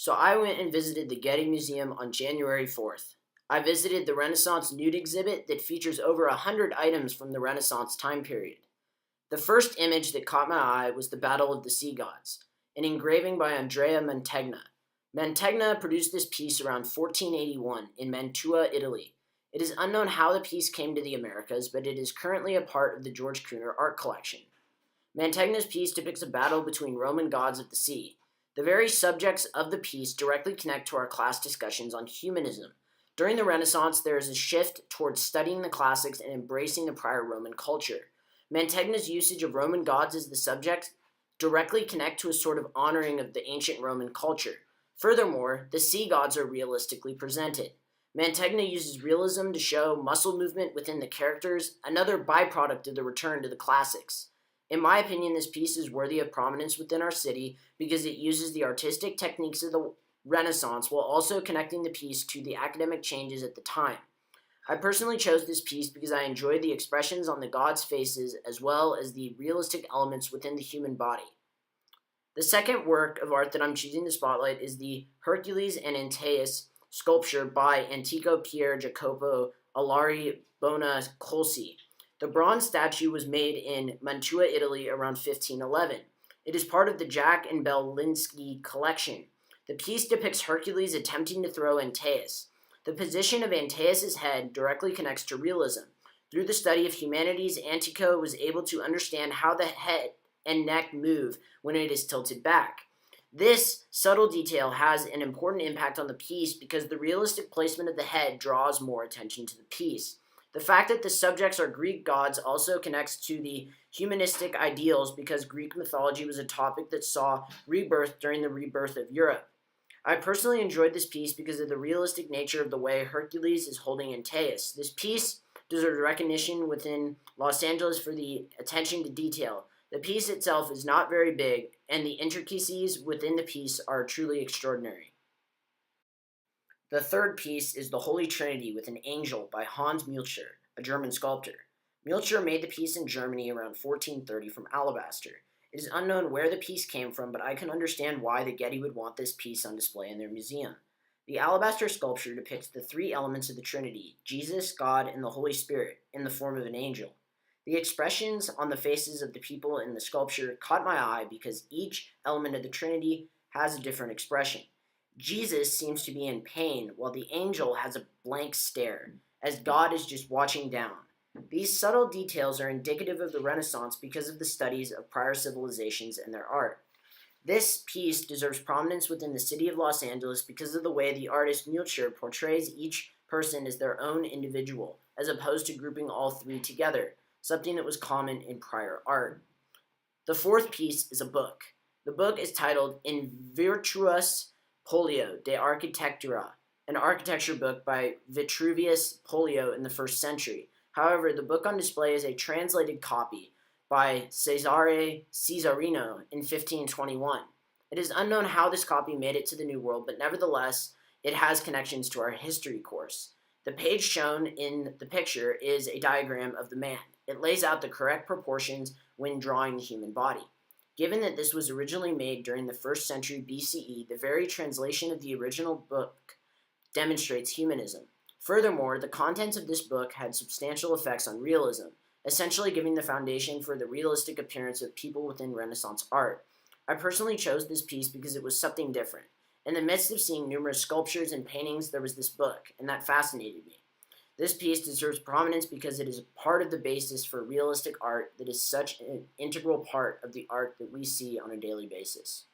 So I went and visited the Getty Museum on January 4th. I visited the Renaissance nude exhibit that features over 100 items from the Renaissance time period. The first image that caught my eye was the Battle of the Sea Gods, an engraving by Andrea Mantegna. Mantegna produced this piece around 1481 in Mantua, Italy. It is unknown how the piece came to the Americas, but it is currently a part of the George Cooner art collection. Mantegna's piece depicts a battle between Roman gods of the sea. The very subjects of the piece directly connect to our class discussions on humanism. During the Renaissance, there is a shift towards studying the classics and embracing the prior Roman culture. Mantegna's usage of Roman gods as the subject directly connect to a sort of honoring of the ancient Roman culture. Furthermore, the sea gods are realistically presented. Mantegna uses realism to show muscle movement within the characters, another byproduct of the return to the classics. In my opinion, this piece is worthy of prominence within our city because it uses the artistic techniques of the Renaissance while also connecting the piece to the academic changes at the time. I personally chose this piece because I enjoyed the expressions on the gods' faces as well as the realistic elements within the human body. The second work of art that I'm choosing to spotlight is the Hercules and Antaeus sculpture by Antico Pier Jacopo Alari Colsi. The bronze statue was made in Mantua, Italy around 1511. It is part of the Jack and Belinsky collection. The piece depicts Hercules attempting to throw Antaeus. The position of Antaeus' head directly connects to realism. Through the study of humanities, Antico was able to understand how the head and neck move when it is tilted back. This subtle detail has an important impact on the piece because the realistic placement of the head draws more attention to the piece. The fact that the subjects are Greek gods also connects to the humanistic ideals because Greek mythology was a topic that saw rebirth during the rebirth of Europe. I personally enjoyed this piece because of the realistic nature of the way Hercules is holding Antaeus. This piece deserves recognition within Los Angeles for the attention to detail. The piece itself is not very big, and the intricacies within the piece are truly extraordinary. The third piece is the Holy Trinity with an Angel by Hans Mühlscher, a German sculptor. Mühlscher made the piece in Germany around 1430 from alabaster. It is unknown where the piece came from, but I can understand why the Getty would want this piece on display in their museum. The alabaster sculpture depicts the three elements of the Trinity, Jesus, God, and the Holy Spirit, in the form of an angel. The expressions on the faces of the people in the sculpture caught my eye because each element of the Trinity has a different expression. Jesus seems to be in pain, while the angel has a blank stare, as God is just watching down. These subtle details are indicative of the Renaissance because of the studies of prior civilizations and their art. This piece deserves prominence within the city of Los Angeles because of the way the artist Mühlscher portrays each person as their own individual, as opposed to grouping all three together, something that was common in prior art. The fourth piece is a book. The book is titled In Virtuis Polio de Architectura, an architecture book by Vitruvius Polio in the 1st century. However, the book on display is a translated copy by Cesare Cesarino in 1521. It is unknown how this copy made it to the New World, but nevertheless, it has connections to our history course. The page shown in the picture is a diagram of the man. It lays out the correct proportions when drawing the human body. Given that this was originally made during the 1st century BCE, the very translation of the original book demonstrates humanism. Furthermore, the contents of this book had substantial effects on realism, essentially giving the foundation for the realistic appearance of people within Renaissance art. I personally chose this piece because it was something different. In the midst of seeing numerous sculptures and paintings, there was this book, and that fascinated me. This piece deserves prominence because it is part of the basis for realistic art that is such an integral part of the art that we see on a daily basis.